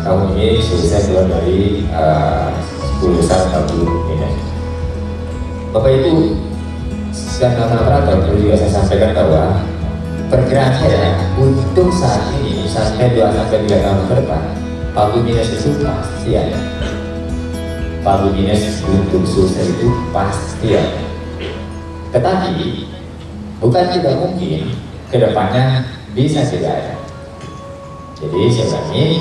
tahun ini selesai keluar dari 10 besar 40 minus. Bapak Ibu dan kawan operator, perlu juga saya sampaikan bahwa perkiraan saya untuk saat ini sampai 2-3 tahun ke depan, pagu minus itu pasti ada. Pagu minus untuk sulsel itu pasti ada. Tetapi bukan tidak mungkin kedepannya bisa tidak ada. Jadi sebenarnya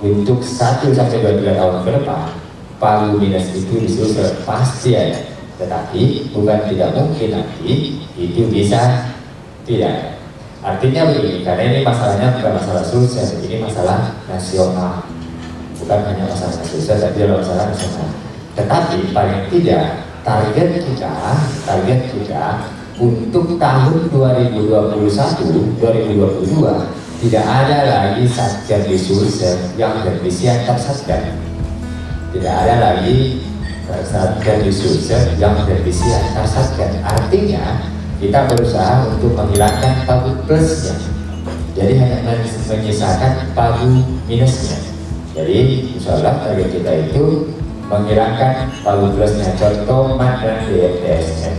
untuk 1-2-3 tahun ke depan, pagu minus itu di sulsel pasti ada. Tetapi bukan tidak mungkin nanti itu bisa tidak ada. Artinya begini, karena ini masalahnya bukan masalah sulsel, ini masalah nasional. Bukan hanya masalah sulsel, tapi adalah masalah nasional. Tetapi paling tidak target kita untuk tahun 2021-2022 tidak ada lagi satgas di sulsel yang berisi antar satgas. Tidak ada lagi satgas di sulsel yang berisi antar satgas. Artinya kita berusaha untuk menghilangkan pagu plusnya. Jadi hanya menyisakan pagu minusnya. Jadi insya Allah target kita itu menghilangkan pagu plusnya. Contoh MAT dan DFDSN.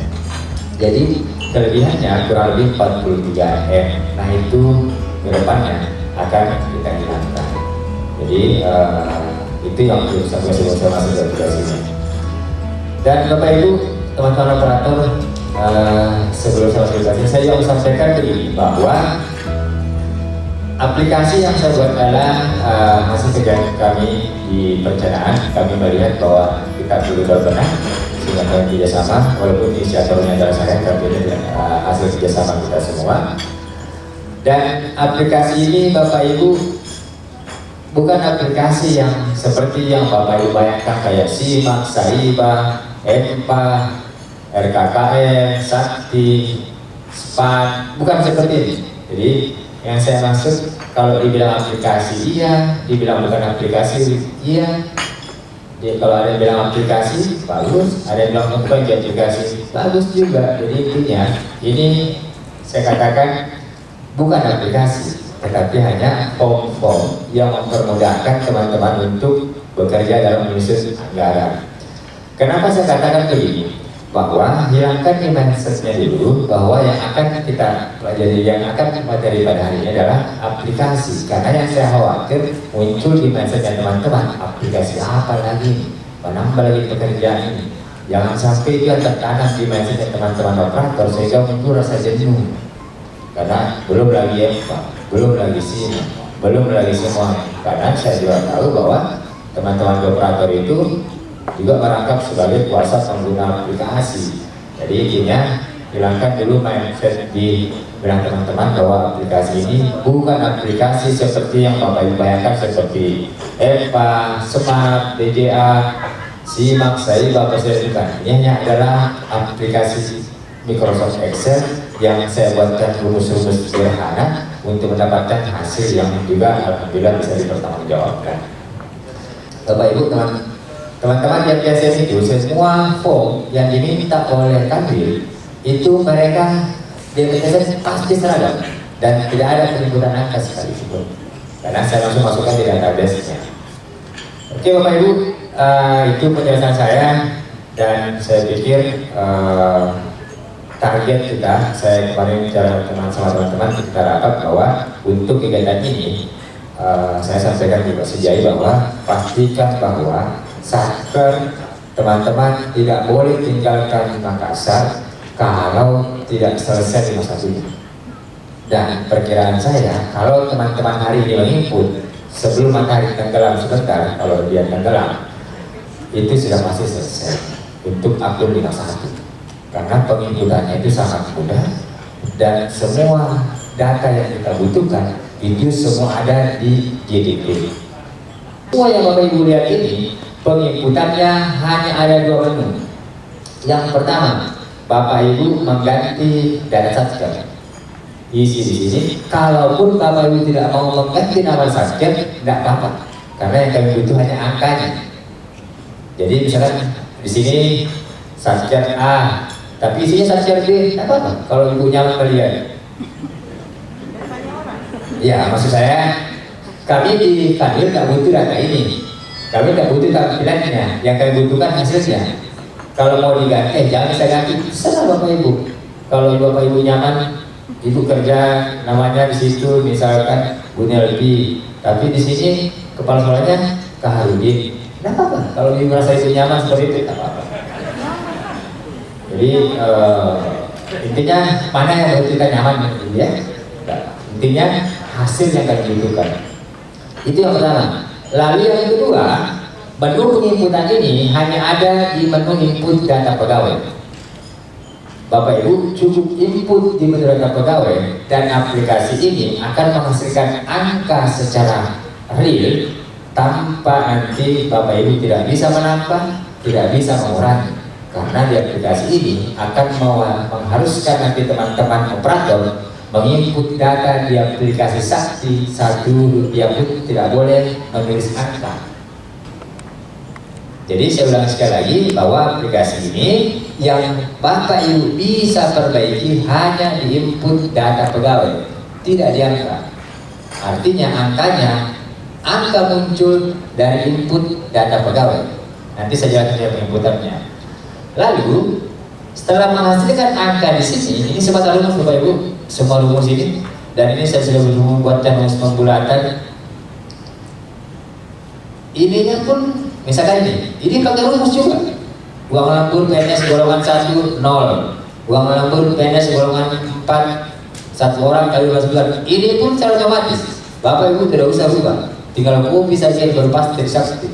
Jadi kelebihannya kurang lebih 43 M. Nah itu kedepannya akan kita hilangkan. Jadi itu yang bisa masuk dari sini. Dan Bapak Ibu, teman-teman operator, sebelum saya presentasi, saya yang sampaikan begini bahwa aplikasi yang saya buat adalah hasil kerja kami di perencanaan. Kami melihat bahwa kita perlu berbenah dengan kami kerjasama, walaupun inisiatornya adalah saya, tapi ini hasil kerjasama kita semua. Dan aplikasi ini Bapak Ibu bukan aplikasi yang seperti yang Bapak Ibu bayangkan kayak SIMAK, SAIBA, EMPA, RKKN, Sakti, SPAN, bukan seperti ini. Jadi yang saya maksud, kalau dibilang aplikasi iya, dibilang bukan aplikasi iya. Jadi kalau ada yang bilang aplikasi bagus, ada yang bilang bukan aplikasi bagus juga. Jadi intinya ini saya katakan bukan aplikasi, tetapi hanya form-form yang mempermudahkan teman-teman untuk bekerja dalam menyusun anggaran. Kenapa saya katakan begini? Bahwa hilangkan mindsetnya dulu bahwa yang akan kita pelajari, yang akan materi pada hari ini adalah aplikasi. Karena yang saya khawatir muncul di mindsetnya teman-teman, aplikasi apa lagi? Menambah lagi pekerjaan ini. Jangan sampai dia tertanam di mindsetnya teman-teman operator sehingga muncul rasa jenuh. Karena belum lagi belum lagi SIM, belum lagi semua. Karena saya juga tahu bahwa teman-teman operator itu juga merangkap sebagai kuasa pengguna aplikasi. Jadi intinya hilangkan dulu mindset di benak teman-teman bahwa aplikasi ini bukan aplikasi seperti yang Bapak Ibu bayangkan seperti EMPA, SMART, DJA, SIMAK, SAIBA, bukan. Ini hanya adalah aplikasi Microsoft Excel yang saya buatkan rumus-rumus sederhana untuk mendapatkan hasil yang juga alhamdulillah bisa dipertanggungjawabkan. Bapak Ibu, teman-teman yang biasa itu semua form yang diminta oleh Kanwil itu mereka DPTS pasti seragam dan tidak ada penyebutan angka sekalipun karena saya langsung masukkan di database-nya. Oke Bapak Ibu, itu penjelasan saya dan saya pikir target kita, saya kemarin bicara sama teman-teman kita rapat bahwa untuk kegiatan ini saya sampaikan juga sejai bahwa pastikan bahwa satker teman-teman tidak boleh tinggalkan Makassar kalau tidak selesai di masa ini. Dan perkiraan saya kalau teman-teman hari ini menginput sebelum matahari tenggelam sebentar, kalau dia tenggelam itu sudah pasti selesai untuk akun di masa itu. Karena penginputannya itu sangat mudah dan semua data yang kita butuhkan itu semua ada di GDP. Semua yang Bapak Ibu lihat ini penginputannya hanya ada 2 menu. Yang pertama, Bapak Ibu mengganti data satker. Isi di sini. Kalaupun Bapak Ibu tidak mau mengganti nama satker, tidak apa-apa. Karena yang kami butuh hanya angkanya. Jadi misalkan di sini satker A, tapi isinya satker B, tidak apa-apa. Kalau Ibu nyaman melihat. Ya, maksud saya kami di Kanwil nggak butuh data ini, kami nggak butuh tampilannya, yang kami butuhkan hasilnya. Kalau mau diganti, jangan bisa ganti, terserah Bapak Ibu. Kalau Bapak Ibu nyaman, Ibu kerja namanya di situ misalkan Bu Nelvi, tapi di sini kepala sekolahnya Kak Harudin, nggak apa-apa. Kalau Ibu merasa itu nyaman seperti itu, nggak apa-apa. Jadi intinya mana yang menurut kita nyaman, ya. Intinya hasil yang kami butuhkan. Itu yang pertama. Lalu yang kedua, menu penginputan ini hanya ada di menu input data pegawai. Bapak Ibu cukup input di menu data pegawai dan aplikasi ini akan menghasilkan angka secara real tanpa nanti Bapak Ibu tidak bisa menambah, tidak bisa mengurangi. Karena di aplikasi ini akan mengharuskan nanti teman-teman operator menginput data di aplikasi Sakti, Rp1 pun tidak boleh menulis angka. Jadi saya ulang sekali lagi bahwa aplikasi ini yang Bapak Ibu bisa perbaiki hanya di input data pegawai, tidak di angka. Artinya angka muncul dari input data pegawai. Nanti saya jelaskan penginputannya. Lalu setelah menghasilkan angka di sini, ini semua rumus Bapak Ibu, semua rumus ini, dan ini saya sudah membuatkan rumus pembulatan. Ininya pun misalkan ini pakai rumus juga. Uang lembur PNS golongan 1 0, uang lembur PNS golongan 4 1 orang kali 12 bulan. Ini pun secara otomatis. Bapak Ibu tidak usah ubah, tinggal copy saja berpas dari Sakti,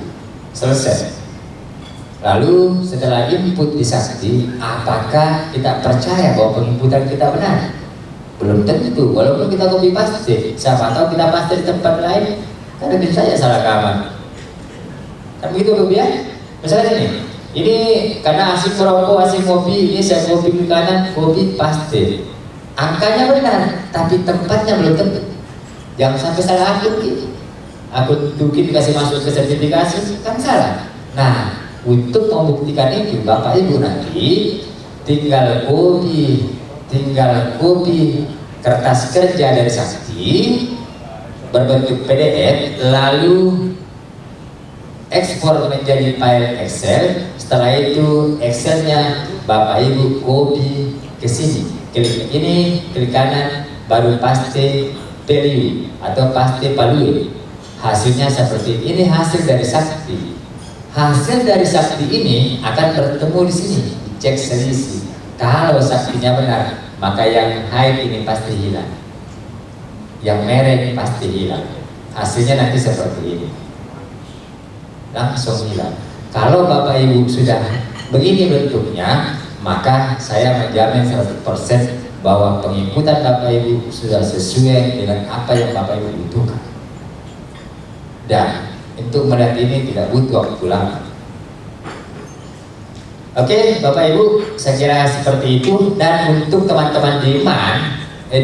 selesai. Lalu setelah input di Sakti, apakah kita percaya bahwa penginputan kita benar? Belum tentu, walaupun kita copy paste, siapa tahu kita paste di tempat lain, karena bisa saja salah kamar. Kan begitu Bapak ya? Misalnya ini karena asik merokok, asik kopi, ini saya kopi ke kanan, kopi paste. Angkanya benar, tapi tempatnya belum tentu. Jangan sampai salah akun gitu. Akun mungkin dikasih masuk ke sertifikasi, kan salah. Nah, untuk membuktikan itu Bapak Ibu nanti tinggal copy kertas kerja dari Sakti berbentuk PDF, lalu ekspor menjadi file Excel. Setelah itu Excelnya Bapak Ibu copy ke sini, klik ini, klik kanan, baru paste value atau paste value. Hasilnya seperti ini, hasil dari Sakti. Hasil dari Sakti ini akan bertemu di sini, cek selisih. Kalau Saktinya benar, maka yang hide ini pasti hilang, yang merah ini pasti hilang. Hasilnya nanti seperti ini, langsung hilang. Kalau Bapak Ibu sudah begini bentuknya, maka saya menjamin 100% bahwa penginputan Bapak Ibu sudah sesuai dengan apa yang Bapak Ibu butuhkan. Dan untuk melihat ini tidak butuh waktu lama. Oke, Bapak Ibu, saya kira seperti itu. Dan untuk teman-teman di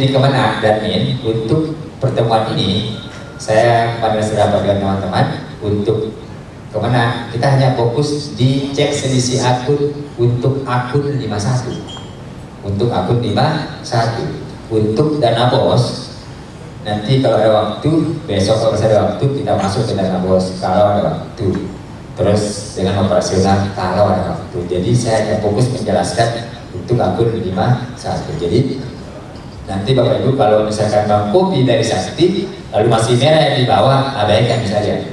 Kemenag dan Min, untuk pertemuan ini, saya pada saat dengan teman-teman untuk Kemenag, kita hanya fokus di cek selisih akun untuk akun 51. Untuk akun 51. Untuk dana bos, nanti kalau ada waktu, besok kalau ada waktu kita masuk ke dana bos kalau ada waktu. Terus dengan operasional kalau ada waktu. Jadi saya hanya fokus menjelaskan untuk akun 51. Jadi nanti Bapak Ibu kalau misalkan Bang copy dari Sakti lalu masih merah yang di bawah, abaikan misalnya.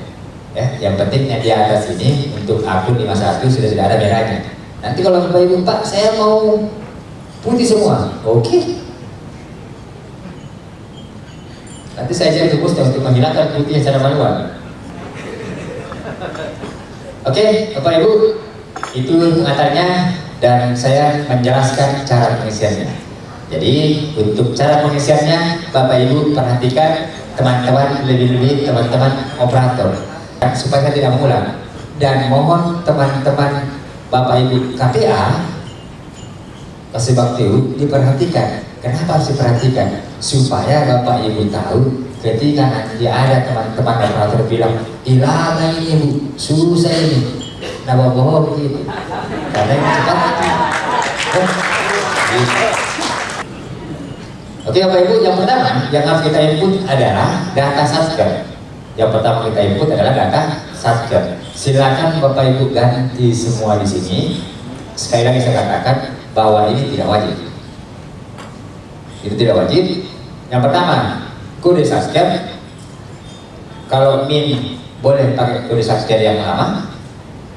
Ya, yang penting yang di atas ini untuk akun 51 sudah tidak ada merahnya. Nanti kalau Bapak Ibu, Pak saya mau putih semua, oke. Nanti saya jadi rumusnya untuk menghilangkan putih secara manual. Oke, Bapak Ibu, itu pengantarnya dan saya menjelaskan cara pengisiannya. Jadi untuk cara pengisiannya, Bapak Ibu perhatikan teman-teman, lebih-lebih teman-teman operator, supaya tidak mengulang. Dan mohon teman-teman Bapak Ibu KPA, Kasih Bakti diperhatikan. Kenapa harus diperhatikan? Supaya Bapak Ibu tahu ketika nanti ada teman-teman operator bilang lama ini Bu, susah ini, nama bohong gitu, karena ini cepat. Oke Bapak Ibu, yang pertama yang harus kita input adalah data subscribe. Yang pertama kita input adalah data Satker. Silakan Bapak Ibu ganti semua di sini. Sekali lagi saya katakan bahwa ini tidak wajib. Itu tidak wajib. Yang pertama, kode Satker. Kalau min boleh pakai kode Satker yang lama.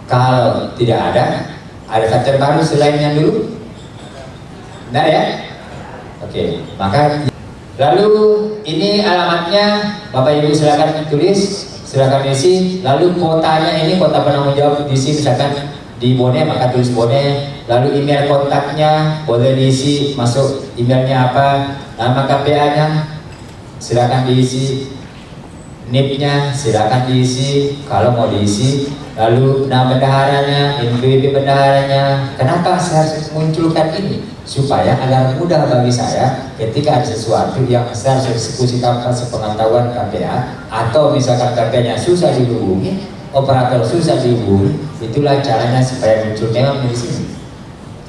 Kalau tidak ada Satker baru selain yang dulu. Benar ya? Oke, maka lalu ini alamatnya Bapak Ibu silakan tulis, silakan isi. Lalu kotanya ini kota penanggung jawab diisi, misalkan di Bone maka tulis Bone. Lalu email kontaknya boleh diisi, masuk emailnya apa, nama KPA-nya silakan diisi, NIP-nya silakan diisi kalau mau diisi. Lalu nama bendaharanya, NPWP bendaharanya. Kenapa saya harus munculkan ini? Supaya agar mudah bagi saya ketika ada sesuatu yang saya harus eksekusi tanpa sepengetahuan KPA, atau misalkan KPA-nya susah dihubungi, operator susah dihubungi, itulah caranya supaya muncul memang di sini.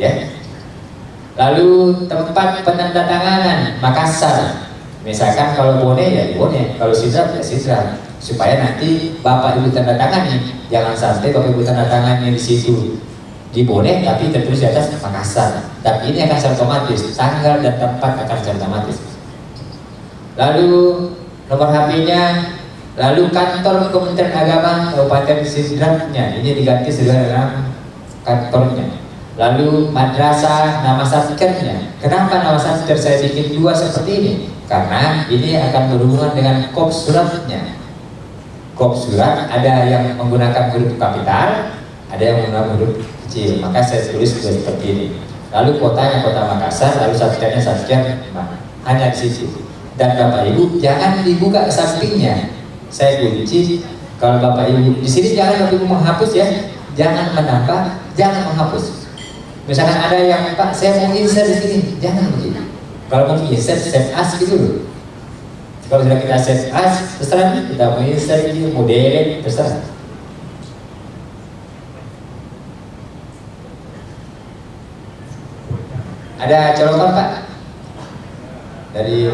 Ya. Lalu tempat penandatanganan Makassar. Misalkan kalau Bone ya Bone, kalau Sidrap ya Sidrap. Supaya nanti Bapak Ibu tanda tangani, jangan sampai Bapak Ibu tanda tangani di situ di Bone tapi tertulis di atas Makassar. Tapi ini akan secara otomatis, tanggal dan tempat akan secara otomatis. Lalu nomor HP-nya, lalu kantor Kementerian Agama Kabupaten Sidrapnya ini diganti dengan kantornya. Lalu madrasah, nama satkernya. Kenapa nama satker saya bikin dua seperti ini? Karena ini akan berhubungan dengan kop suratnya. Kop surat ada yang menggunakan huruf kapital, ada yang menggunakan huruf kecil, maka saya tulis juga seperti ini. Lalu kotanya kota Makassar, lalu satkernya satker hanya di situ. Dan Bapak Ibu jangan dibuka sampingnya, saya kunci. Kalau Bapak Ibu di sini jangan Bapak Ibu menghapus ya, jangan menambah, jangan menghapus. Misalkan ada yang Pak saya mau insert di sini, jangan begitu. Kalau mau insert save as gitu loh. Kalau sudah kita save as, terserah kita mau insert ini, mau delete, terserah. Ada colokan Pak? Dari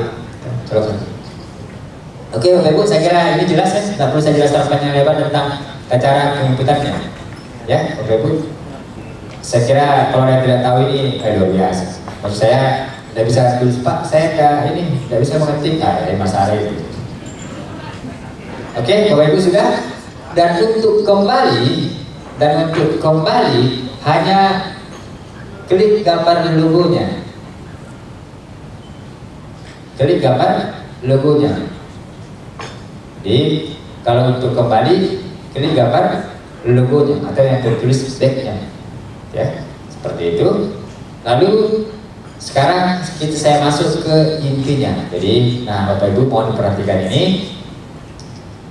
colokan. Oke Bapak Ibu, saya kira ini jelas ya, tidak perlu saya jelaskan panjang lebar tentang cara penginputannya. Ya Bapak Ibu, saya kira kalau yang tidak tahu ini luar biasa. Maksud saya tidak bisa tulis Pak, saya tidak bisa mengetik masalah itu. Oke, Bapak Ibu sudah. Dan untuk kembali hanya klik gambar logonya. Klik gambar logonya. Jadi kalau untuk kembali klik gambar logonya atau yang tertulis backnya. Ya, seperti itu. Lalu sekarang saya masuk ke intinya. Jadi, nah Bapak Ibu mohon diperhatikan ini.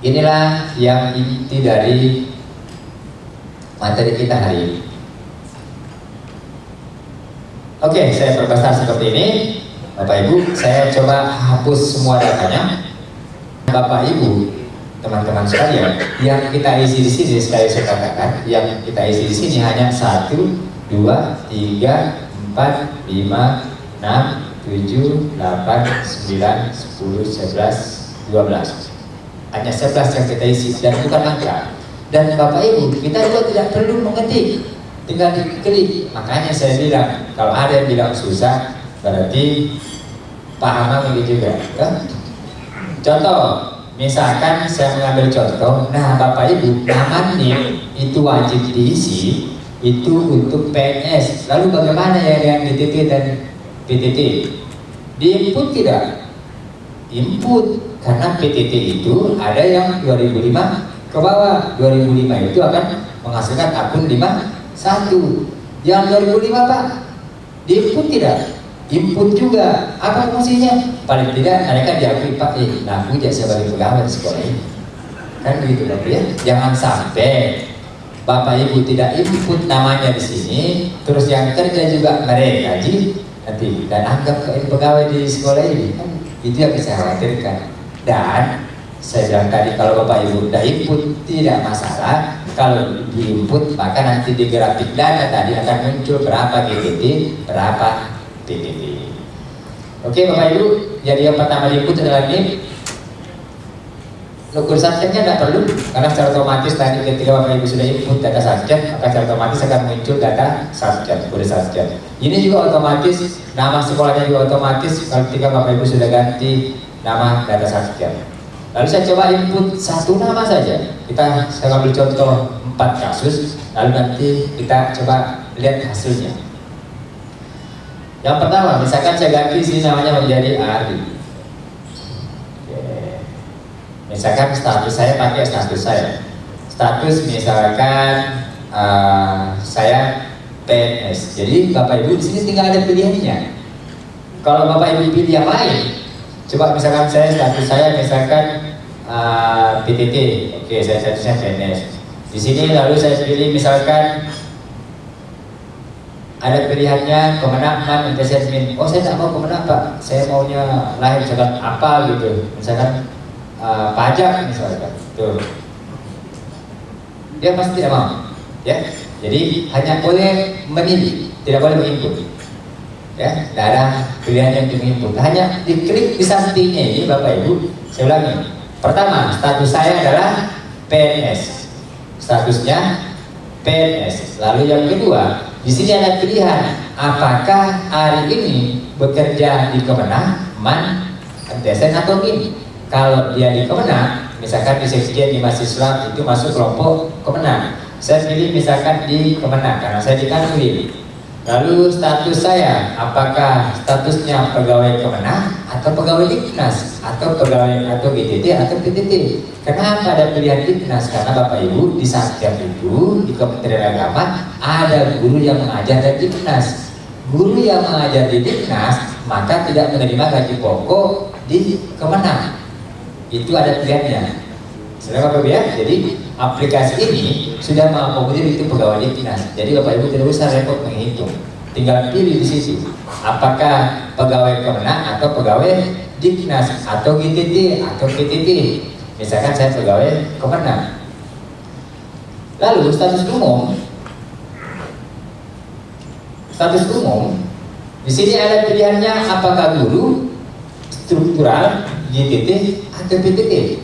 Inilah yang inti dari materi kita hari ini. Oke, saya perbesar seperti ini. Bapak Ibu, saya coba hapus semua datanya. Bapak Ibu, teman-teman sekalian, yang kita isi di sini sekali saya katakan, yang kita isi di sini hanya 1, 2, 3, 4, 5, 6, 7, 8, 9, 10, 11, 12. Hanya 11 yang kita isi dan bukan angka. Dan Bapak Ibu, kita juga tidak perlu mengetik, tinggal diklik. Makanya saya bilang, kalau ada yang bilang susah, berarti paham begitu juga. Kan? Contoh, misalkan saya mengambil contoh, nah Bapak Ibu, nama NIP itu wajib diisi. Itu untuk PNS. Lalu bagaimana ya yang DTT dan PTT? Diinput tidak? Input, karena PTT itu ada yang 2005 ke bawah. 2005 itu akan menghasilkan akun 51. Yang 2005 Pak, diinput tidak? Input juga. Apa fungsinya? Paling tidak mereka diakui Pak, nah aku jadi sebagai pegawai di sekolah ini. Kan begitu Bapak ya? Jangan sampai Bapak Ibu tidak input namanya di sini, terus yang kerja juga mereka nanti dan anggap pegawai di sekolah ini, kan itu yang saya khawatirkan. Dan saya bilang tadi kalau Bapak Ibu tidak input tidak masalah, kalau diinput maka nanti di grafik data tadi akan muncul berapa GTT, berapa PTT. Oke Bapak Ibu, jadi yang pertama diinput adalah NIP. Ukur subjeknya tidak perlu, karena secara otomatis tadi ketika Bapak Ibu sudah input data subjek, maka secara otomatis akan muncul data subjek, kode subjek. Ini juga otomatis, nama sekolahnya juga otomatis ketika Bapak Ibu sudah ganti nama data subjek. Lalu saya coba input satu nama saja. Saya ambil contoh 4 kasus, lalu nanti kita coba lihat hasilnya. Yang pertama, misalkan saya ganti sini namanya menjadi Ari. Misalkan status saya pakai status saya. Status misalkan saya PNS. Jadi Bapak Ibu di sini tinggal ada pilihannya. Kalau Bapak Ibu pilih yang lain, coba misalkan status saya misalkan PTT. Oke, saya statusnya PNS. Di sini lalu saya pilih misalkan ada pilihannya Kemenak Man Investment. Oh, saya tidak mau Kemenak Pak. Saya maunya lain misalkan apa gitu. Misalkan pajak misalkan, tuh dia pasti tidak mau, ya. Jadi hanya boleh memilih, tidak boleh menginput, ya. Tidak ada pilihan yang menginput, hanya diklik di sampingnya ini Bapak Ibu. Saya ulangi, pertama status saya adalah PNS, statusnya PNS. Lalu yang kedua, di sini ada pilihan apakah hari ini bekerja di Kemenak, Man, MTSN atau MIN. Kalau dia di Kemenak, misalkan di Sekjen di mahasiswa itu masuk kelompok Kemenak. Saya pilih misalkan di Kemenak karena saya di Kanwil. Lalu status saya, apakah statusnya pegawai Kemenak atau pegawai Diknas atau pegawai atau GTT atau PTT? Kenapa ada pilihan Diknas? Karena Bapak Ibu di Satgas itu di Kementerian Agama ada guru yang mengajar dari Diknas. Guru yang mengajar di Diknas maka tidak menerima gaji pokok di Kemenak. Itu ada pilihannya. Saudara Bapak Ibu ya, jadi aplikasi ini sudah mengakomodir itu pegawai Diknas. Jadi Bapak Ibu tidak usah repot menghitung, tinggal pilih di sisi apakah pegawai Kemenak atau pegawai Diknas atau GTT atau PTT. Misalkan saya pegawai Kemenak. Lalu status umum, di sini ada pilihannya apakah guru, struktural, GTT atau PTT.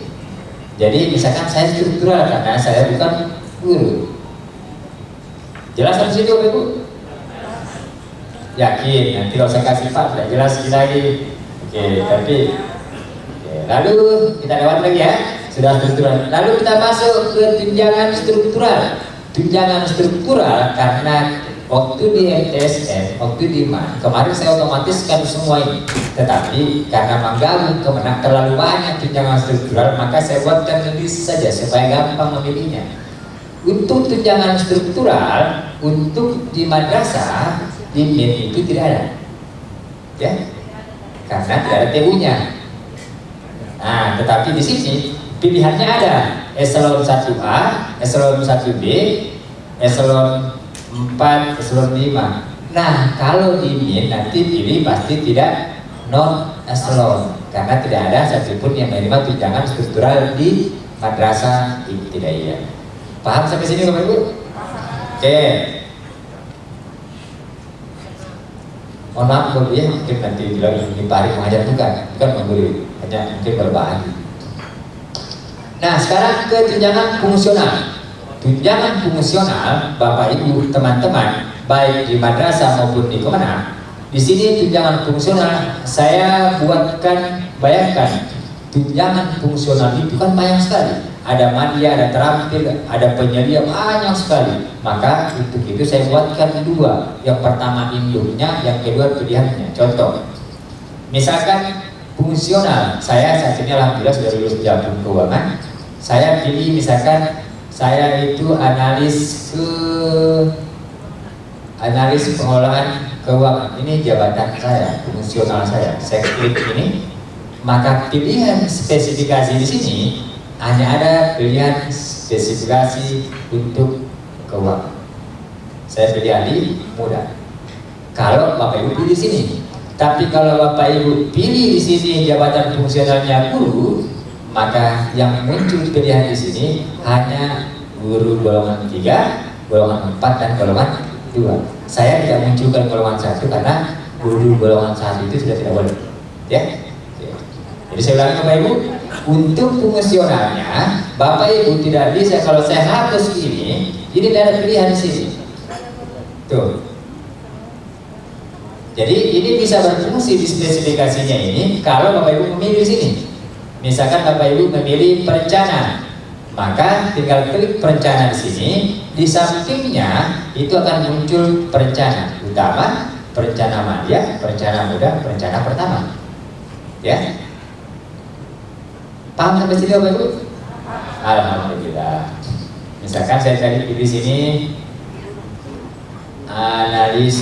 Jadi misalkan saya struktural karena saya bukan guru. Jelas di situ Bapak Ibu? Yakin? Nanti kalau saya kasih Pak tidak jelas lagi. Oke, tapi lalu kita lewat lagi ya. Sudah struktural. Lalu kita masuk ke tunjangan struktural. Tunjangan struktural karena waktu di MTSN, waktu di MAN, kemarin saya otomatiskan semua ini. Tetapi karena menggabung Kemenak terlalu banyak tunjangan struktural, maka saya buatkan list saja supaya gampang memilihnya. Untuk tunjangan struktural, untuk di madrasah, di MIN itu tidak ada, ya, karena tidak ada TU-nya. Nah, tetapi di sini pilihannya ada eselon 1A, eselon 1B, eselon 4, eselon 5. Nah, kalau di MIN nanti pilih pasti tidak non eselon karena tidak ada satupun yang menerima tunjangan struktural di madrasah ibtidaiyah. Paham sampai sini Bapak Ibu? Oke. Mohon maaf Bapak ya, mungkin nanti bilang ini Pak Ari mengajar bukan memberi, hanya mungkin berbagi. Nah, sekarang ke tunjangan fungsional. Tunjangan fungsional Bapak Ibu teman-teman baik di madrasah maupun di Kemenak. Di sini tunjangan fungsional saya buatkan, bayangkan tunjangan fungsional itu kan banyak sekali. Ada media, ada terampil, ada penyedia, banyak sekali. Maka untuk itu saya buatkan dua. Yang pertama induknya, yang kedua pilihannya. Contoh, misalkan fungsional, saya saat ini alhamdulillah sudah lulus Jagung Keuangan. Saya pilih misalkan saya itu analis pengolahan keuangan. Ini jabatan saya, fungsional saya. Saya klik ini, maka pilihan spesifikasi di sini hanya ada pilihan spesifikasi untuk keuangan. Saya pilih ahli mudah. Kalau Bapak Ibu pilih di sini, tapi kalau Bapak Ibu pilih di sini jabatan fungsionalnya guru, maka yang muncul pilihan di sini hanya guru golongan 3, golongan 4 dan golongan 2. Saya tidak munculkan golongan 1 karena guru golongan 1 itu sudah tidak boleh. Ya. Jadi saya ulangi Bapak Ibu, untuk fungsionalnya Bapak Ibu tidak bisa kalau saya hapus ini tidak ada pilihan di sini. Tuh. Jadi ini bisa berfungsi di spesifikasinya ini kalau Bapak Ibu memilih di sini. Misalkan Bapak Ibu memilih perencana, maka tinggal klik perencana di sini. Di sampingnya itu akan muncul perencana utama, perencana madya, perencana muda, perencana pertama. Ya, paham sampai sini Bapak Ibu? Alhamdulillah. Misalkan saya tadi di sini analis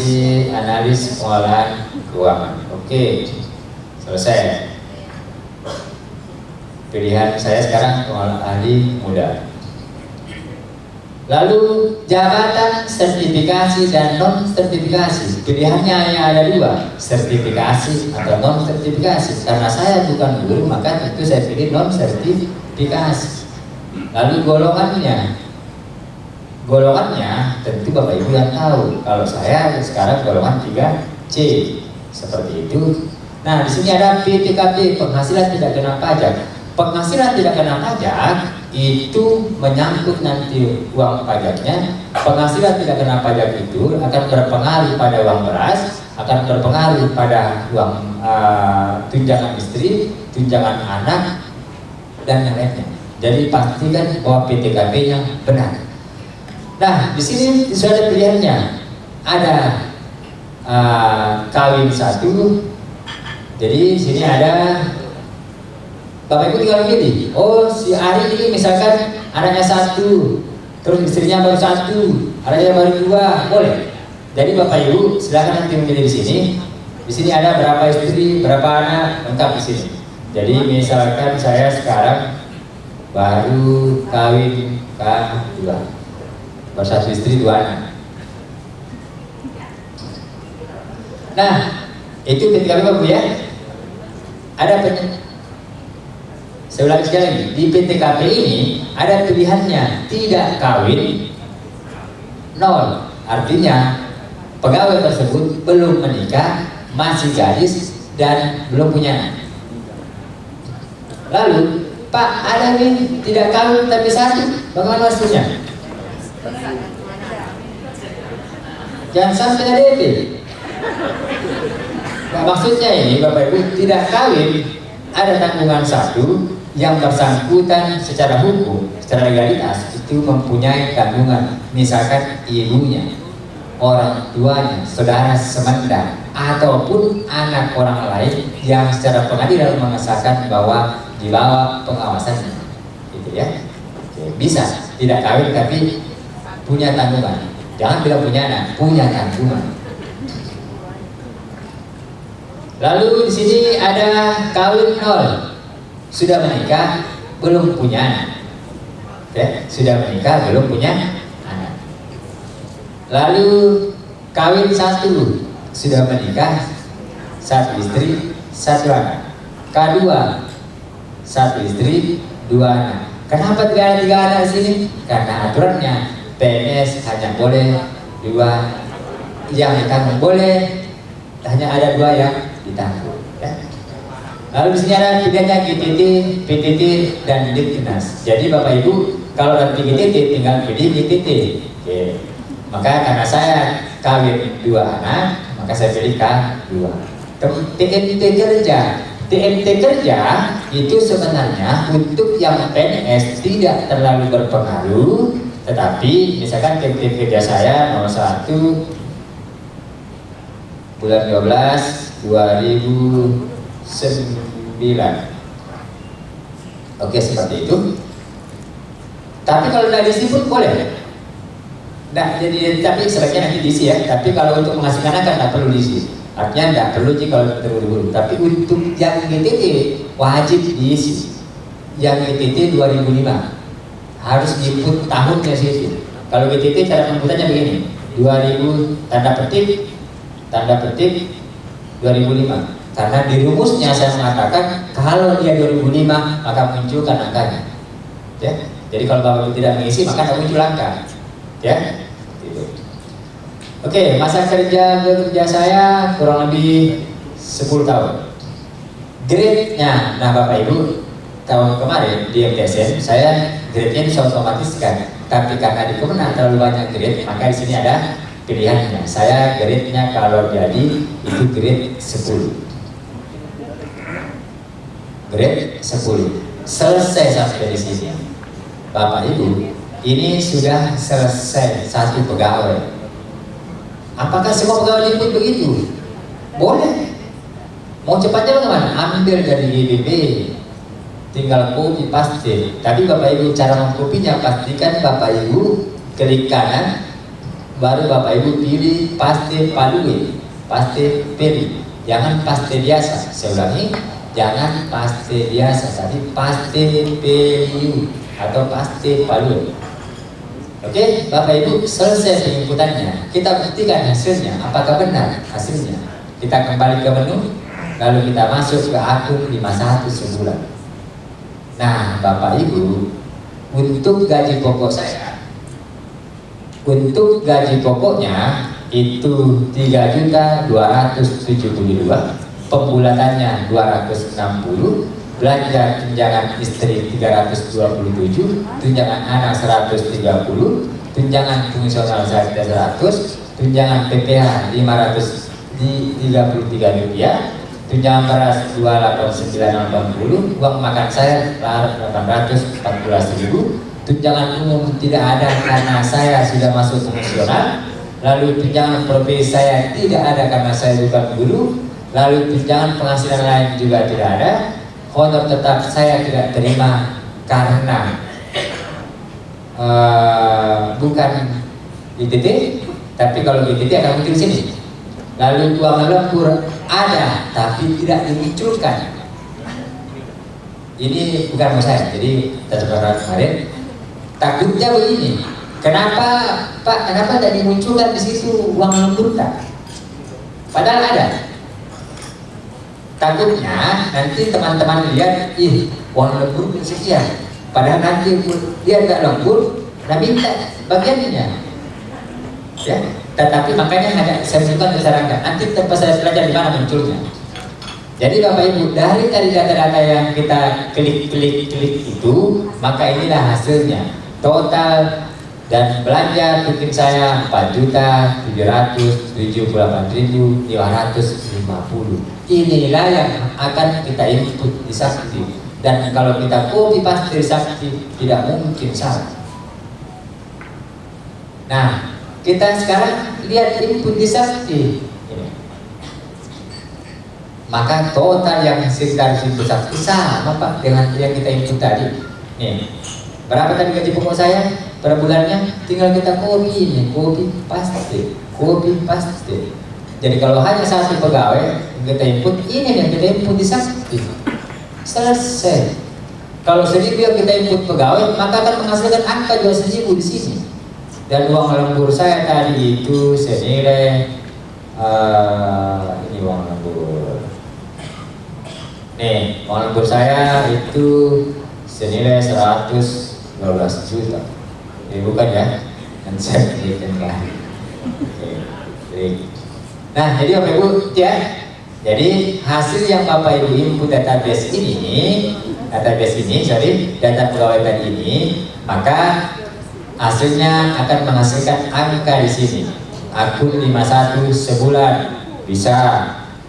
pengolahan keuangan. Oke, selesai. Pilihan saya sekarang pengolahan ahli muda. Lalu jabatan sertifikasi dan non sertifikasi, pilihannya hanya ada dua, sertifikasi atau non sertifikasi. Karena saya bukan guru, maka tentu saya pilih non sertifikasi. Lalu golongannya tentu Bapak Ibu yang tahu. Kalau saya sekarang golongan 3C seperti itu. Nah, di sini ada PTKP, penghasilan tidak kena pajak. Penghasilan tidak kena pajak itu menyangkut nanti uang pajaknya. Penghasilan tidak kena pajak itu akan berpengaruh pada uang beras, akan berpengaruh pada uang tunjangan istri, tunjangan anak, dan yang lainnya. Jadi pastikan bahwa PTKP-nya benar. Nah, di sini sudah ada pilihannya. Ada kawin satu. Jadi di sini ada Bapak Ibu tinggal pilih. Oh, si Ari ini misalkan anaknya 1, terus istrinya baru 1, anaknya baru 2, boleh. Jadi Bapak Ibu silakan nanti memilih di sini. Di sini ada berapa istri, berapa anak, lengkap di sini. Jadi misalkan saya sekarang baru kawin K2, baru 1 istri 2 anak. Nah, itu ketika Bapak Ibu ya. Ada saya ulangi sekali lagi, di PTKP ini ada pilihannya, tidak kawin 0, artinya pegawai tersebut belum menikah, masih gadis dan belum punya anak. Lalu, Pak, ada nih tidak kawin tapi 1, bagaimana maksudnya? Jangan sampai ada DP. Nah, maksudnya ini Bapak Ibu tidak kawin, ada tanggungan 1 yang bersangkutan secara hukum, secara legalitas itu mempunyai tanggungan, misalkan ibunya, orang tuanya, saudara semandang, ataupun anak orang lain yang secara pengadilan mengesahkan bahwa di bawah pengawasannya, gitu ya. Oke, bisa tidak kawin tapi punya tanggungan. Jangan bilang punya anak, punya tanggungan. Lalu di sini ada kawin 0. Sudah menikah, belum punya anak. Ya, sudah menikah, belum punya anak. Lalu kawin 1, sudah menikah, 1 istri, 1 anak. K2, 1 istri, 2 anak. Kenapa tidak ada 3 anak di sini? Karena aturannya PNS hanya boleh 2 yang ditanggung, boleh hanya ada 2 yang ditanggung. Ya. Lalu di sini ada pilihannya GTT, PTT, dan Ditnas. Jadi Bapak Ibu kalau nanti GTT tinggal pilih GTT. Oke. Maka karena saya kawin 2 anak, maka saya pilih K2. TNT kerja, TNT kerja itu sebenarnya untuk yang PNS tidak terlalu berpengaruh, tetapi misalkan TNT kerja saya 01 bulan 12 2009. Oke, seperti itu. Tapi kalau tidak diisi pun boleh. Nah, jadi tapi sebaiknya nanti diisi ya. Tapi kalau untuk menghasilkan akan tidak perlu diisi. Artinya tidak perlu jika kalau terburu-buru. Tapi untuk yang GTT wajib diisi. Yang GTT 2005 harus diinput tahunnya situ. Kalau GTT cara penginputannya begini, 2000 tanda petik 2005. Karena di rumusnya saya mengatakan kalau dia 2005 maka munculkan angkanya. Ya. Jadi kalau Bapak tidak mengisi maka tidak muncul angka. Ya. Gitu. Oke, masa kerja saya kurang lebih 10 tahun. grade-nya. Nah Bapak Ibu, tahun kemarin di MTSN saya grade-nya disotomatiskan, tapi karena di Kemenang terlalu banyak grade, maka di sini ada pilihannya. Saya grade-nya kalau jadi itu grade 10. Grade 10. Selesai sampai di sini. Bapak Ibu, ini sudah selesai satu pegawai. Apakah semua pegawai liput begitu? Boleh. Mau cepatnya bagaimana? Ambil dari GBB, tinggal copy paste. Tapi Bapak Ibu cara mengkopinya pastikan Bapak Ibu klik kanan, baru Bapak Ibu pilih paste palui, paste pilih. Jangan paste biasa. Saya ulangi, jangan paste biasa, tapi paste pilih atau paste palui. Oke, Bapak Ibu, selesai penginputannya. Kita buktikan hasilnya, apakah benar hasilnya. Kita kembali ke menu, lalu kita masuk ke akun 51 sebulan. Nah, Bapak Ibu, untuk gaji pokok saya, untuk gaji pokoknya itu 3.272, pembulatannya 260, belanja tunjangan istri 327, tunjangan anak 130, tunjangan fungsional saya 100, tunjangan PPH 533 rupiah, tunjangan beras 28980, uang makan saya 814.000, tunjangan umum tidak ada karena saya sudah masuk fungsional, lalu tunjangan profesi saya tidak ada karena saya bukan guru, lalu tunjangan penghasilan lain juga tidak ada. Honor tetap saya tidak terima karena bukan ITT, tapi kalau ITT akan muncul di sini. Lalu uang lembur ada, tapi tidak dimunculkan. Ini bukan mau saya, jadi terjemahkan kemarin. Takutnya begini, kenapa Pak? Kenapa tidak dimunculkan di situ uang lembur tak? Padahal ada. Takutnya nanti teman-teman lihat, uang lembur sekian, padahal nanti dia nggak lembur, nah minta bagiannya, ya. Tetapi makanya ada saya sebutkan masyarakat, nanti tempat saya belajar di mana munculnya. Jadi Bapak Ibu, dari data-data yang kita klik itu, maka inilah hasilnya. Total dan belanja bikin saya 4.778.550. Inilah yang akan kita input di Sakti. Dan kalau kita copy paste di Sakti, tidak mungkin salah. Nah, kita sekarang lihat input di Sakti. Maka total yang sekitar input Sakti sama Pak dengan yang kita input tadi. Nih, berapa tadi gaji pokok saya per bulannya? Tinggal kita copy ini, copy paste. Jadi kalau hanya satu pegawai kita input, ini yang kita input di Sakti. Selesai. Kalau 1.000 yang kita input pegawai, maka akan menghasilkan angka 2.000 di sini. Dan uang lembur saya tadi itu senilai ini uang lembur. Nih, uang lembur saya itu senilai 112 juta. Ini bukan ya? Dan saya berikan lagi. Nah, jadi Bapak Ibu ya. Jadi hasil yang Bapak Ibu input database ini, data pegawai tadi ini, maka hasilnya akan menghasilkan angka di sini. Akun 51 sebulan bisa.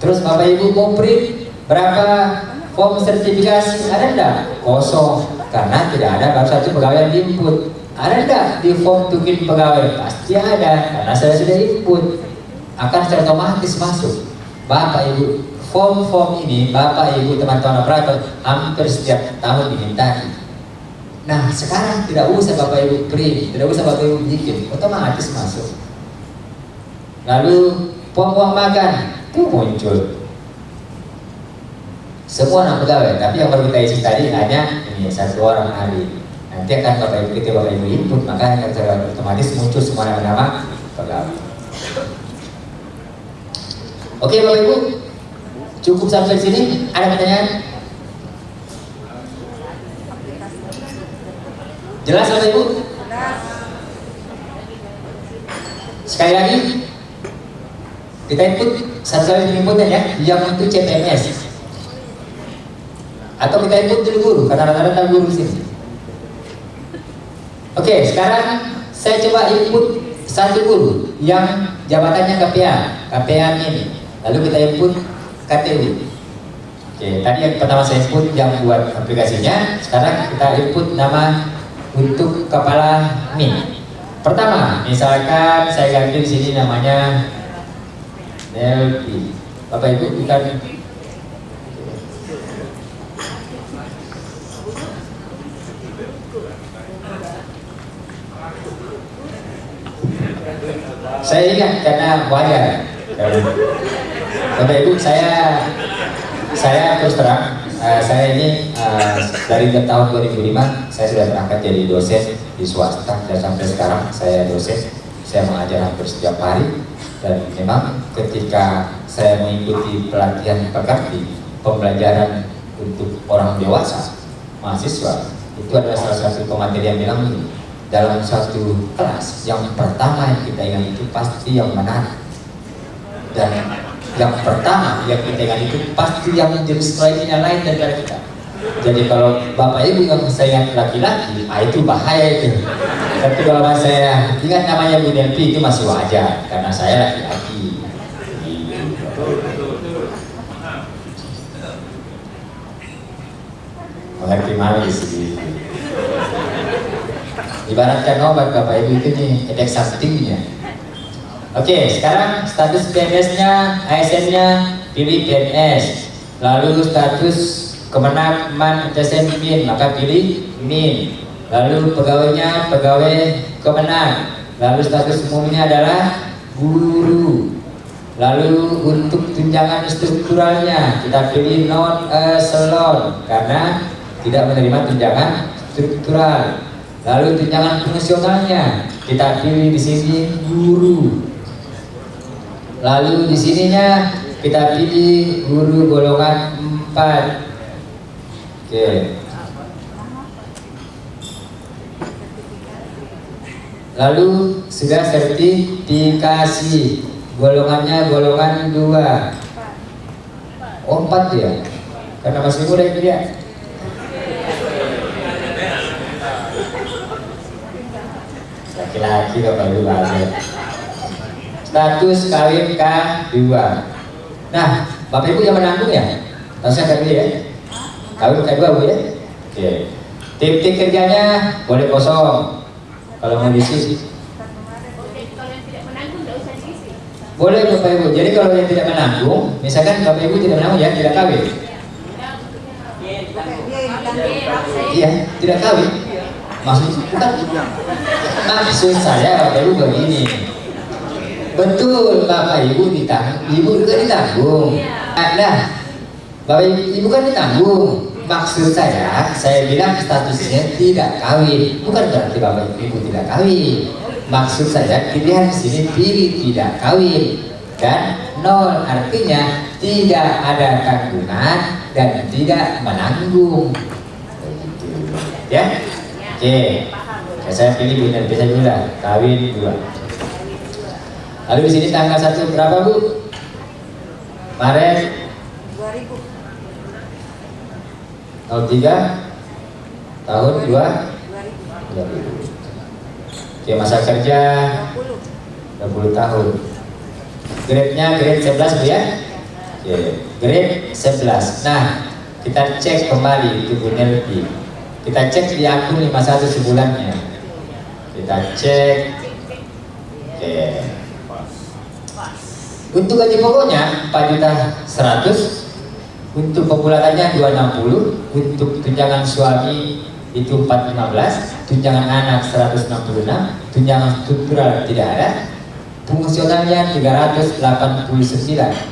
Terus Bapak Ibu mau print berapa form sertifikasi? Ada enggak? Kosong, karena tidak ada baru satu pegawai yang diinput. Ada enggak di form tukin pegawai? Pasti ada, karena saya sudah input. Akan secara otomatis masuk. Bapak Ibu, form-form ini Bapak Ibu teman-teman operator hampir setiap tahun dimintai. Nah sekarang tidak usah Bapak Ibu print, tidak usah Bapak Ibu bikin, otomatis masuk. Lalu form uang makan itu muncul semua nama pegawai, tapi yang baru kita isi tadi hanya ini satu orang ahli. Nanti akan Bapak Ibu ketika Bapak Ibu input, maka akan secara otomatis muncul semua nama-nama pegawai. Oke Bapak Ibu, cukup sampai sini. Ada pertanyaan? Jelas Bapak Ibu? Sekali lagi, kita input satu kali inputnya ya, yang untuk CPNS. Atau kita input dulu guru, karena rata-rata guru sini. Oke, sekarang saya coba input satu guru yang jabatannya KPA ini. Lalu kita input KTU. Oke, tadi yang pertama saya input yang buat aplikasinya. Sekarang kita input nama untuk kepala MIN. Pertama, misalkan saya ganti di sini namanya Nelvi. Bapak Ibu bukan. Saya ingat karena wajar. Bapak Ibu, saya terus terang, saya ini dari tahun 2005 saya sudah berangkat jadi dosen di swasta dan sampai sekarang saya dosen. Saya mengajar hampir setiap hari dan memang ketika saya mengikuti pelatihan pekerti pembelajaran untuk orang dewasa mahasiswa, itu adalah salah satu pemateri yang bilang ini, dalam satu kelas yang pertama yang kita ingat itu pasti yang menarik, dan yang pertama yang kita ingat itu pasti yang jenis lainnya lain daripada kita. Jadi kalau Bapak Ibu yang saya ingat laki-laki, itu bahaya itu. Tapi kalau saya ingat namanya Bu Nelvi itu masih wajar karena saya laki-laki. Mengerti malu sih. Ibaratkan obat Bapak Ibu itu nih efek sampingnya. Oke, sekarang status PNS-nya, ASN-nya pilih PNS. Lalu status Kemenang Man ASN MIN, maka pilih MIN. Lalu pegawainya pegawai Kemenang. Lalu status umumnya adalah guru. Lalu untuk tunjangan strukturalnya kita pilih non eselon karena tidak menerima tunjangan struktural. Lalu tunjangan fungsionalnya kita pilih di sini guru. Lalu di sininya kita pilih guru golongan 4. Oke. Lalu sudah sertifikasi, golongannya golongan 2. Oh 4 ya, karena masih muda itu dia. Laki-laki Bapak Ibu banget. Status kawin K2. Nah, Bapak Ibu yang menanggung ya? Langsung K2 ya? Kawin K2 Bu ya? Oke. Titik kerjanya boleh kosong. Kalau mau diisi. Boleh Bapak Ibu. Jadi kalau yang tidak menanggung, misalkan Bapak Ibu tidak menanggung ya, tidak kawin. Iya, tidak kawin. Maksud saya Bapak Ibu begini. Betul Bapak Ibu ditanggung, Ibu juga ditanggung. Nah, Bapak Ibu kan ditanggung. Maksud saya bilang statusnya tidak kawin. Bukan berarti Bapak Ibu tidak kawin. Maksud saya pilihan di sini pilih tidak kawin dan nol artinya tidak ada tanggungan dan tidak menanggung. Ya, oke. Saya pilih benar bisa juga kawin 2. Lalu di sini tanggal 1 berapa Bu? Maret 03 tahun 2000. Oke, masa kerja 20 tahun. Grade-nya grade 11 Bu ya? Oke, grade 11. Nah, kita cek kembali itu Bu Nelvi. Kita cek di akun 51 sebulannya. Kita cek. Oke. Untuk gaji pokoknya 4.100.000. Untuk pembulatannya 260, untuk tunjangan suami itu 415, tunjangan anak 166, tunjangan struktural tidak ada, fungsionalnya 389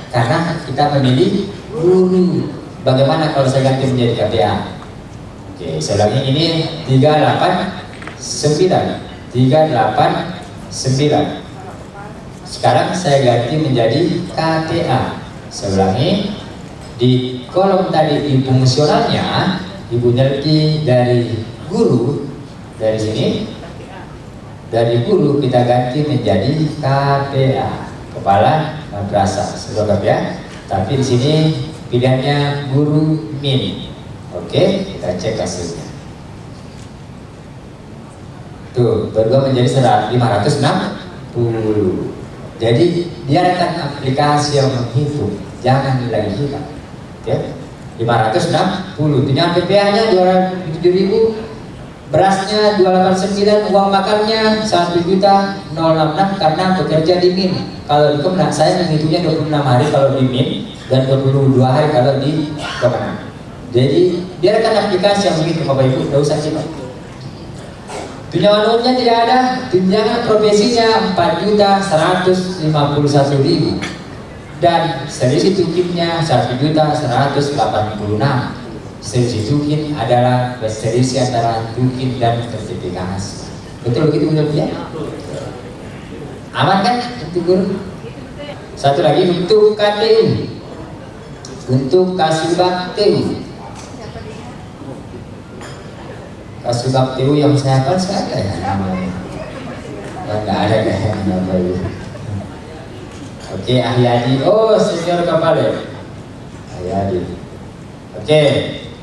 karena kita memilih guru. Bagaimana kalau saya ganti menjadi KPA? Oke, saya ulangi ini 389. Sekarang saya ganti menjadi KPA. Saya ulangi. Di kolom tadi di fungsionalnya Ibu Nelvi dari guru, dari sini dari guru kita ganti menjadi KPA, kepala madrasah, sudah ya. Tapi di sini pilihannya guru MIN. Oke, kita cek hasilnya. Tuh, berdua menjadi 560. Jadi biarkan aplikasi yang menghitung, jangan nilai kita. Ya, 560. Tunjangan PPh-nya 207.000, berasnya 289, uang makannya 1.066 karena bekerja di MIN. Kalau di Kemenang saya menghitungnya 26 hari kalau di MIN dan 22 hari kalau di Kemenang. Jadi biarkan aplikasi yang begitu Bapak Ibu, tidak usah kita. Tunjangan umumnya tidak ada, tunjangan profesinya 4.151.000 dan selisih tukimnya 1.186. Selisih tukin adalah selisih antara tukin dan sertifikasi. Betul begitu ya? Aman kan untuk guru? Satu lagi untuk KTU, untuk Kasubag TU. Kasubag TU yang saya hafal siapa ya namanya? Nggak ada kayaknya Bapak Ibu. Oke, Ahyadi. Oh, senior kapal ya. Ahyadi. Oke,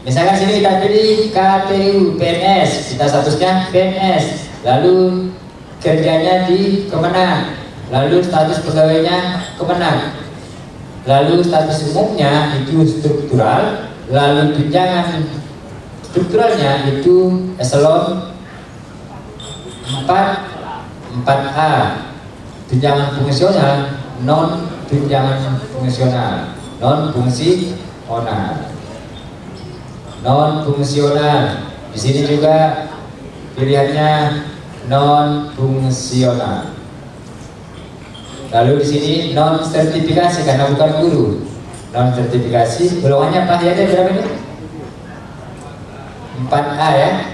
misalkan sini kita pilih KTU PNS, kita statusnya PNS, lalu kerjanya di Kemenang, lalu status pegawainya Kemenang, lalu status umumnya itu struktural, lalu tunjangan strukturalnya itu eselon 4A, tunjangan fungsional, non tunjangan fungsional, non fungsional. Non fungsional, di sini juga pilihannya non fungsional. Lalu di sini non sertifikasi karena bukan guru. Non sertifikasi, golongannya Pak ya berapa ini? 4A ya.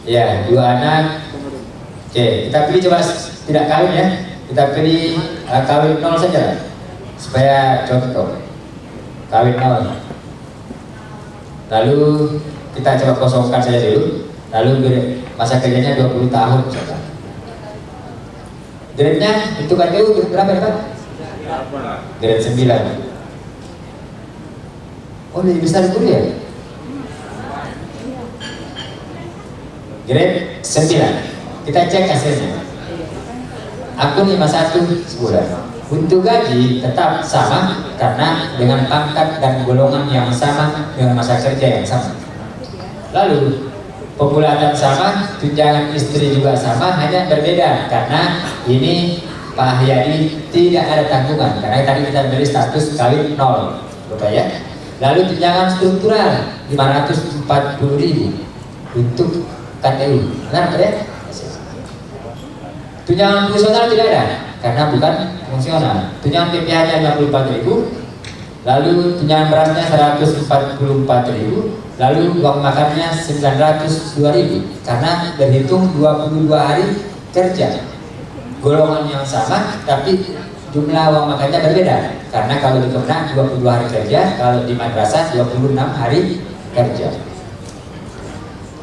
Ya, 2 anak. Oke, kita pilih coba tidak kawin ya. Kita pilih kawin 0 saja supaya contoh. Kawin 0. Lalu kita coba kosongkan saja dulu. Lalu masa kerjanya 20 tahun misalkan. Grade-nya untuk KTU berapa ya Pak? Grade 9. Oh, lebih besar guru ya? Grade 9. Kita cek hasilnya. Akun 51 sebulan. Untuk gaji tetap sama karena dengan pangkat dan golongan yang sama dengan masa kerja yang sama. Lalu pembulatan sama, tunjangan istri juga sama, hanya berbeda karena ini Pak Ahyadi tidak ada tanggungan karena tadi kita beri status kawin 0, Bapak ya. Lalu tunjangan struktural 540.000 untuk KTU. Benar Pak ya? Tunjangan fungsional tidak ada karena bukan fungsional. Tunjangan PPh-nya 54.000, lalu tunjangan berasnya 144.000, lalu uang makannya 902.000 karena berhitung 22 hari kerja. Golongan yang sama tapi jumlah uang makannya berbeda karena kalau di Kemenang 22 hari kerja, kalau di madrasah 26 hari kerja.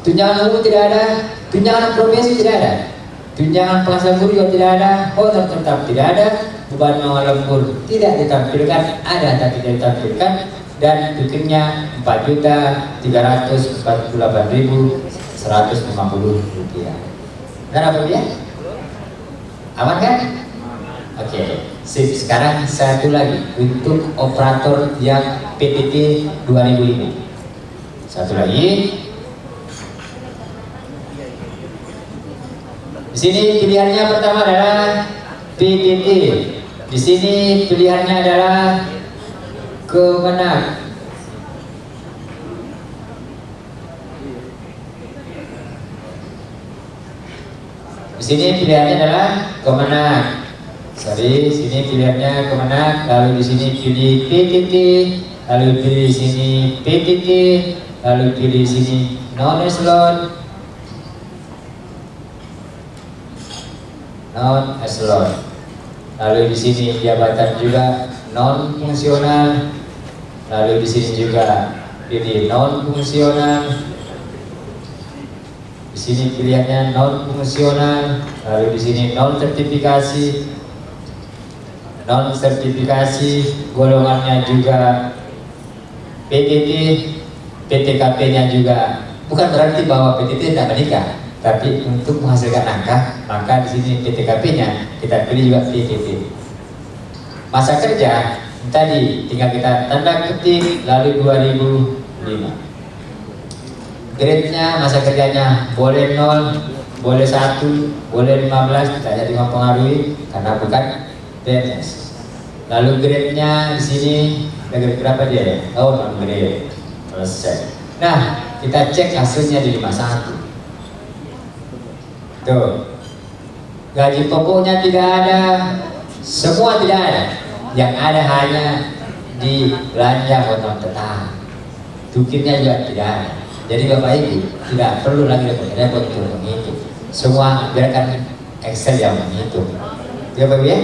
Tunjangan umum tidak ada, tunjangan profesi tidak ada, tunjangan pelaksana guru juga tidak ada, honor tetap tidak ada, beban lembur tidak ditampilkan, ada tapi tidak ditampilkan, dan tukimnya 4.348.150 rupiah. Benar apa ya? Aman kan? Oke, sip. Sekarang satu lagi untuk operator yang PTT 2000 ini. Satu lagi. Di sini pilihannya pertama adalah PTT. Di sini pilihannya adalah Kemenang. Di sini pilihannya adalah Kemenang. Sorry, sini pilihannya Kemenang. Lalu di sini pilih PTT. Lalu pilih di sini PTT. Lalu pilih di sini non eselon. Non eselon. Lalu di sini jabatan juga non fungsional. Lalu di sini juga pilih non fungsional. Di sini pilihannya non fungsional. Lalu di sini non sertifikasi. Non sertifikasi golongannya juga PTT. PTKP-nya juga bukan berarti bahwa PTT tidak menikah, tapi untuk menghasilkan angka, maka di sini PTKP-nya kita pilih juga PTT. Masa kerja tadi tinggal kita tanda ketik lalu 2005. Grade-nya, masa kerjanya boleh 0, boleh 1, boleh 15, tidak jadi mempengaruhi karena bukan PNS. Lalu grade-nya di sini grade berapa dia ya? Oh, non grade. Selesai. Nah, kita cek hasilnya di 51. Tuh. Gaji pokoknya tidak ada, semua tidak ada. Yang ada hanya di belanja potong tetap. Tukirnya juga tidak ada. Jadi Bapak Ibu tidak perlu lagi repot-repot untuk menghitung. Semua biarkan Excel yang menghitung. Ya Bapak ya.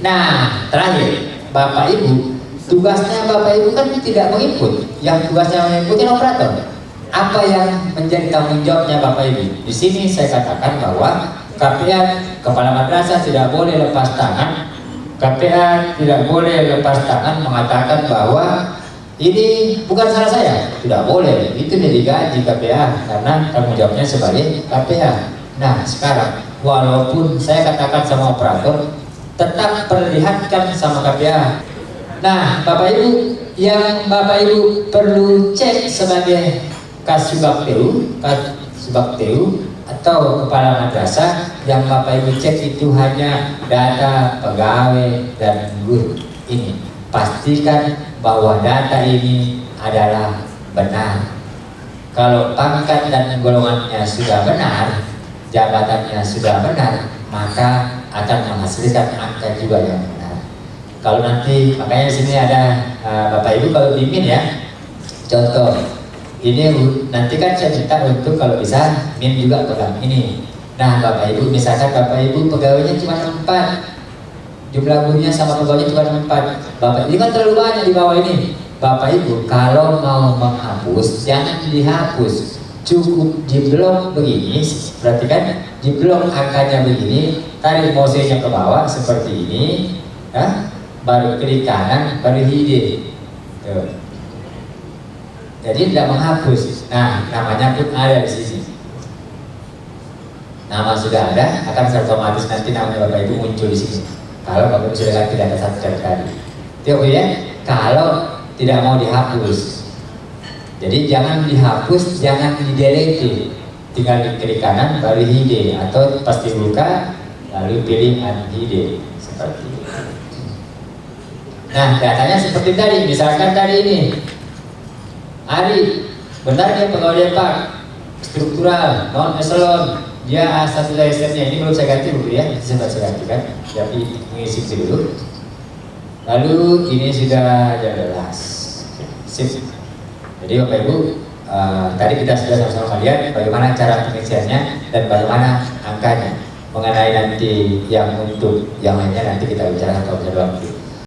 Nah, terakhir Bapak Ibu, tugasnya Bapak Ibu kan tidak menginput. Yang tugasnya menginput kan operator. Apa yang menjadi tanggung jawabnya Bapak Ibu? Di sini saya katakan bahwa KPA, kepala madrasah, tidak boleh lepas tangan. KPA tidak boleh lepas tangan mengatakan bahwa ini bukan salah saya, tidak boleh. Itu dari gaji KPA karena tanggung jawabnya sebagai KPA. Nah sekarang, walaupun saya katakan sama operator, tetap perlihatkan sama KPA. Nah Bapak Ibu, yang Bapak Ibu perlu cek sebagai Kasubag TU atau kepala madrasah, yang Bapak Ibu cek itu hanya data pegawai dan guru. Ini pastikan bahwa data ini adalah benar. Kalau pangkat dan golongannya sudah benar, jabatannya sudah benar, maka akan menghasilkan angka juga yang benar. Kalau nanti, makanya di sini ada Bapak Ibu kalau bimbing ya, contoh ini nanti kan saya minta untuk kalau bisa min juga pegang ini. Nah Bapak Ibu, misalkan Bapak Ibu pegawainya cuma 4, jumlah gurunya sama pegawainya cuma 4. Bapak ini kan terlalu banyak di bawah ini. Bapak Ibu kalau mau menghapus jangan dihapus, cukup di blok begini. Berarti kan di blok angkanya begini, tarik mouse-nya ke bawah seperti ini, ya, baru klik kanan, baru hide. Tuh. Jadi tidak menghapus. Nah namanya pun ada di sini. Nama sudah ada, akan otomatis nanti namanya Bapak Ibu muncul di sini. Kalau Bapak Ibu sudah tidak ada satu tadi. Itu ya, kalau tidak mau dihapus. Jadi jangan dihapus, jangan di-delete. Tinggal di klik kanan baru hide atau pas dibuka lalu pilih unhide seperti itu. Nah, datanya seperti tadi, misalkan tadi ini. Ari, benar dia pegawai Depak, struktural, non eselon, dia A1 lisensinya. Ini belum saya ganti dulu ya, saya ganti kan, tapi mengisi dulu. Lalu ini sudah jelas, sip. Jadi Bapak Ibu, tadi kita sudah sama-sama lihat bagaimana cara pengisiannya dan bagaimana angkanya. Mengenai nanti yang untuk yang lainnya nanti kita bicarakan pada waktu.